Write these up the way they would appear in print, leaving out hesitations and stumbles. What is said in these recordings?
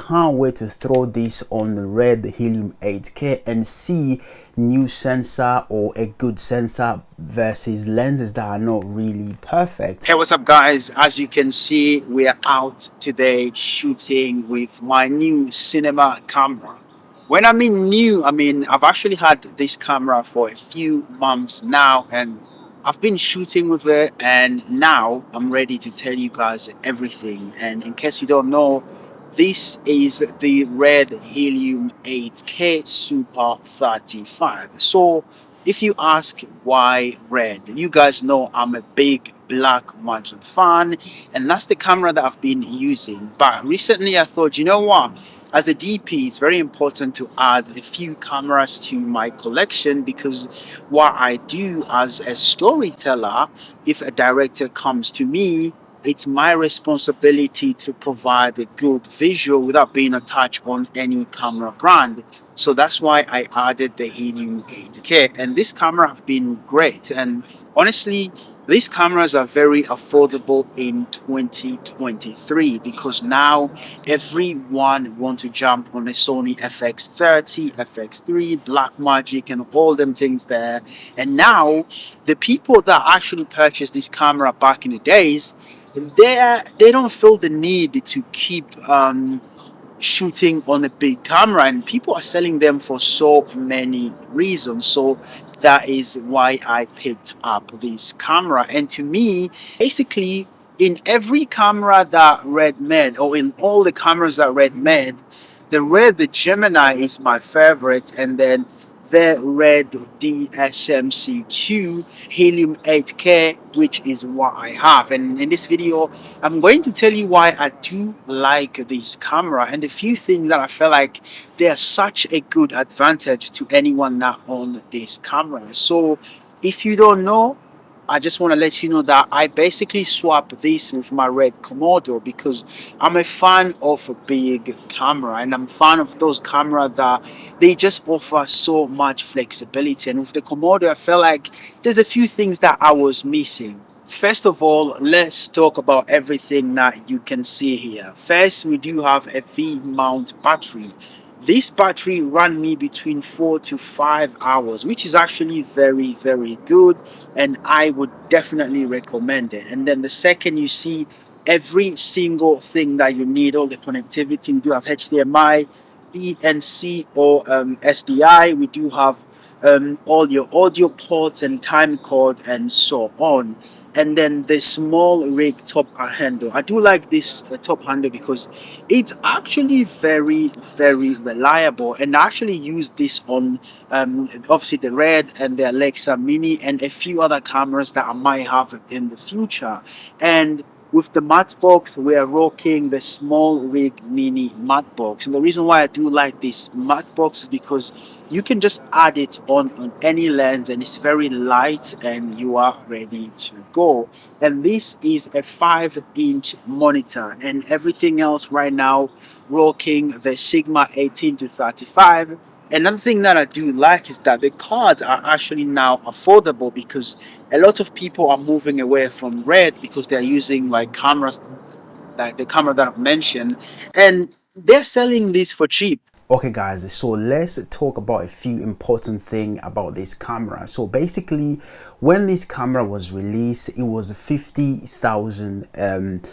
can't wait to throw this on the Red Helium 8K and see new sensor or a good sensor versus lenses that are not really perfect. Hey, what's up guys? As you can see, we are out today shooting with my new cinema camera. When I mean new, I mean I've actually had this camera for a few months now, and I've been shooting with it, and now I'm ready to tell you guys everything. And in case you don't know, this is the Red Helium 8K Super 35. So if you ask why red, you guys know I'm a big Blackmagic fan, and that's the camera that I've been using. But recently I thought, you know what? As a DP, it's very important to add a few cameras to my collection, because what I do as a storyteller, if a director comes to me, it's my responsibility to provide a good visual without being attached on any camera brand. So that's why I added the Helium 8K, and this camera have been great. And honestly, these cameras are very affordable in 2023, because now everyone wants to jump on a Sony FX30, FX3, Blackmagic, and all them things there. And now the people that actually purchased this camera back in the days, they don't feel the need to keep shooting on a big camera, and people are selling them for so many reasons. So that is why I picked up this camera. And to me, basically, in every camera that Red made, or in all the cameras that Red made, the Gemini is my favorite, and then the Red DSMC2 Helium 8K, which is what I have. And in this video, I'm going to tell you why I do like this camera, and a few things that I feel like they are such a good advantage to anyone that owns this camera. So if you don't know, I just want to let you know that I basically swap this with my Red Komodo, because I'm a fan of a big camera, and I'm a fan of those cameras that they just offer so much flexibility. And with the Komodo, I felt like there's a few things that I was missing. First of all, let's talk about everything that you can see here. First, we do have a V-mount battery. This battery ran me between 4 to 5 hours, which is actually very, very good, and I would definitely recommend it. And then the second, you see every single thing that you need, all the connectivity. We do have HDMI, BNC, or SDI. We do have all your audio ports and time code and so on. And then the small rig top handle. I do like this top handle because it's actually very, very reliable, and I actually use this on obviously the Red and the Alexa Mini and a few other cameras that I might have in the future. And with the matte box, we are rocking the Small Rig Mini matte box. And the reason why I do like this matte box is because you can just add it on any lens, and it's very light, and you are ready to go. And this is a 5-inch monitor, and everything else right now rocking the Sigma 18 to 35. Another thing that I do like is that the cards are actually now affordable, because a lot of people are moving away from Red because they're using like cameras like the camera that I've mentioned, and they're selling this for cheap. Okay guys, so let's talk about a few important things about this camera. So basically, when this camera was released, it was $50,000.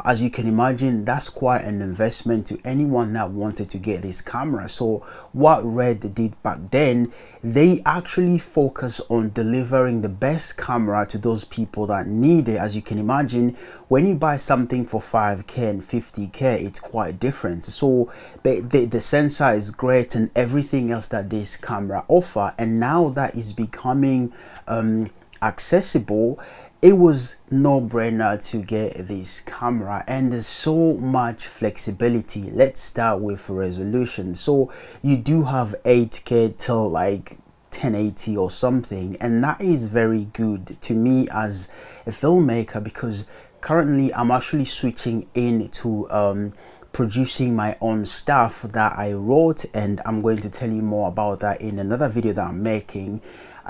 As you can imagine, that's quite an investment to anyone that wanted to get this camera. So what Red did back then, they actually focus on delivering the best camera to those people that need it. As you can imagine, when you buy something for 5K and 50K, it's quite different. So the sensor is great and everything else that this camera offer, and now that is becoming accessible, it was no-brainer to get this camera, and there's so much flexibility. Let's start with resolution. So you do have 8K till like 1080 or something, and that is very good to me as a filmmaker, because currently I'm actually switching into producing my own stuff that I wrote, and I'm going to tell you more about that in another video that I'm making.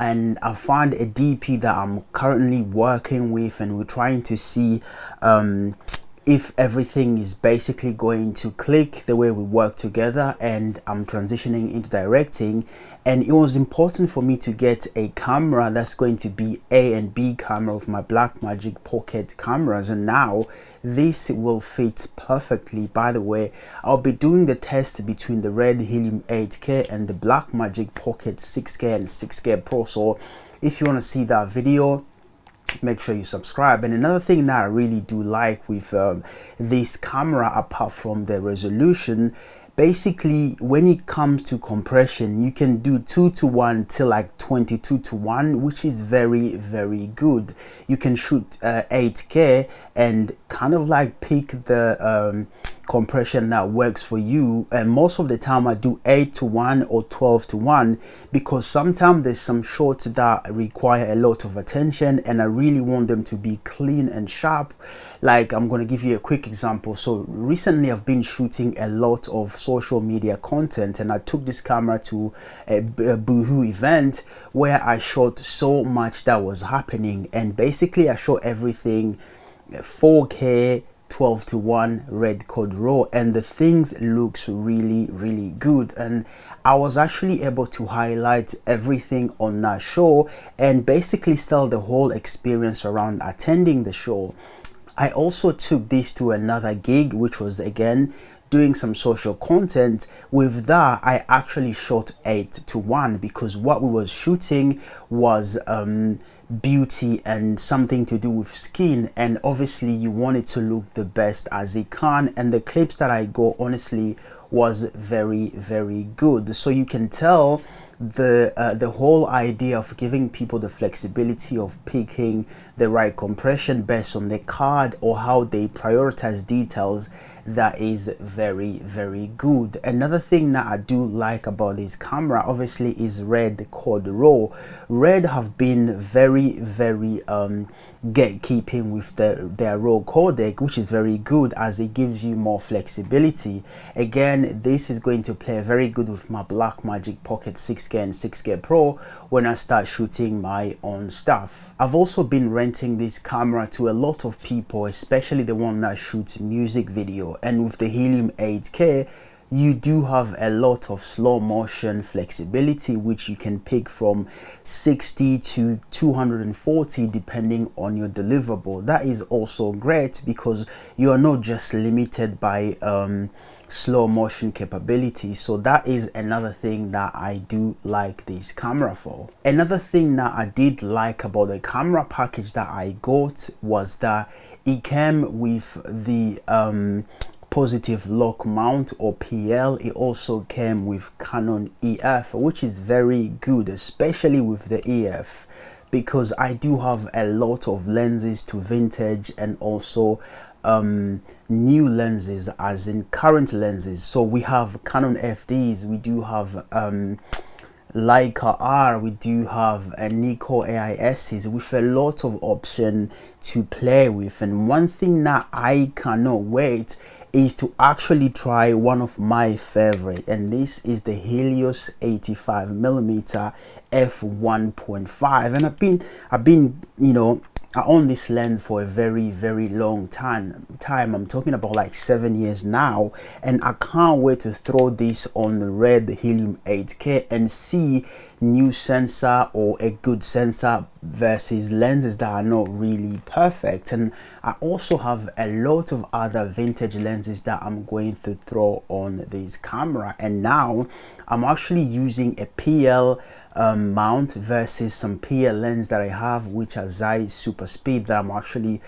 And I found a DP that I'm currently working with, and we're trying to see if everything is basically going to click the way we work together and I'm transitioning into directing. And it was important for me to get a camera that's going to be A and B camera of my Blackmagic Pocket cameras, and now this will fit perfectly. By the way, I'll be doing the test between the Red Helium 8K and the Blackmagic Pocket 6K and 6K Pro, so if you want to see that video, make sure you subscribe. And another thing that I really do like with this camera, apart from the resolution, basically when it comes to compression, you can do 2:1 till like 22:1, which is very, very good. You can shoot 8K and kind of like pick the compression that works for you, and most of the time I do 8:1 or 12:1 because sometimes there's some shots that require a lot of attention and I really want them to be clean and sharp. Like, I'm going to give you a quick example. So recently I've been shooting a lot of social media content, and I took this camera to a Boohoo event where I shot so much that was happening, and basically I shot everything 4K 12:1 red code raw, and the things looks really, really good. And I was actually able to highlight everything on that show and basically sell the whole experience around attending the show. I also took this to another gig, which was again doing some social content. With that, I actually shot 8:1 because what we was shooting was beauty and something to do with skin, and obviously you want it to look the best as it can, and the clips that I got honestly was very, very good. So you can tell the whole idea of giving people the flexibility of picking the right compression based on the card or how they prioritize details, that is very, very good. Another thing that I do like about this camera obviously is Red Code Raw. Red have been very, very gatekeeping with their raw codec, which is very good as it gives you more flexibility. Again, this is going to play very good with my Blackmagic Pocket 6K and 6K Pro when I start shooting my own stuff. I've also been renting this camera to a lot of people, especially the one that shoots music video, and with the Helium 8K you do have a lot of slow motion flexibility, which you can pick from 60 to 240 depending on your deliverable. That is also great because you are not just limited by slow motion capability. So that is another thing that I do like this camera for. Another thing that I did like about the camera package that I got was that it came with the positive lock mount or PL. It also came with Canon EF, which is very good, especially with the EF, because I do have a lot of lenses to vintage and also new lenses, as in current lenses. So we have Canon FDs, we do have Leica R, we do have a Nikon AISs with a lot of option to play with. And one thing that I cannot wait is to actually try one of my favorite, and this is the Helios 85mm f1.5. and I've been you know, I own this lens for a very, very long time. I'm talking about like 7 years now, and I can't wait to throw this on the Red Helium 8K and see new sensor or a good sensor versus lenses that are not really perfect. And I also have a lot of other vintage lenses that I'm going to throw on this camera, and now I'm actually using a PL mount versus some PL lens that I have, which are Zeiss Super Speed, that I'm actually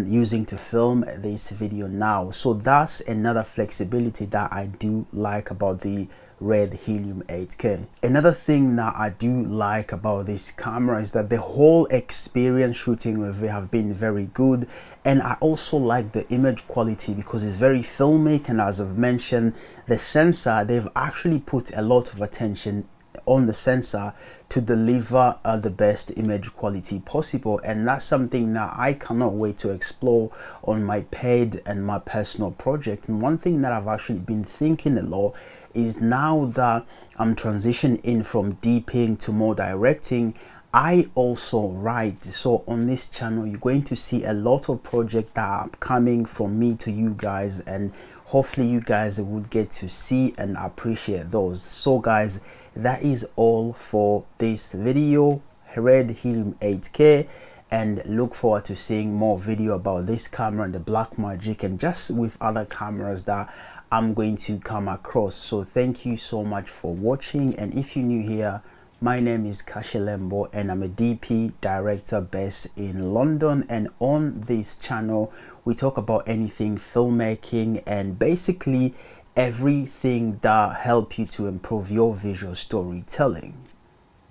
using to film this video now. So that's another flexibility that I do like about the Red Helium 8K. Another thing that I do like about this camera is that the whole experience shooting with it have been very good, and I also like the image quality because it's very filmic, and as I've mentioned, the sensor, they've actually put a lot of attention on the sensor to deliver the best image quality possible, and that's something that I cannot wait to explore on my paid and my personal project. And one thing that I've actually been thinking a lot is, now that I'm transitioning in from DPing to more directing, I also write. So on this channel you're going to see a lot of projects that are coming from me to you guys, and hopefully you guys would get to see and appreciate those. So guys, that is all for this video, Red Helium 8K, and look forward to seeing more video about this camera and the Blackmagic, and just with other cameras that I'm going to come across. So thank you so much for watching, and if you're new here, my name is Kashilembo and I'm a DP director based in London, and on this channel we talk about anything filmmaking and basically everything that help you to improve your visual storytelling.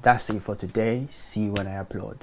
That's it for today. See you when I upload.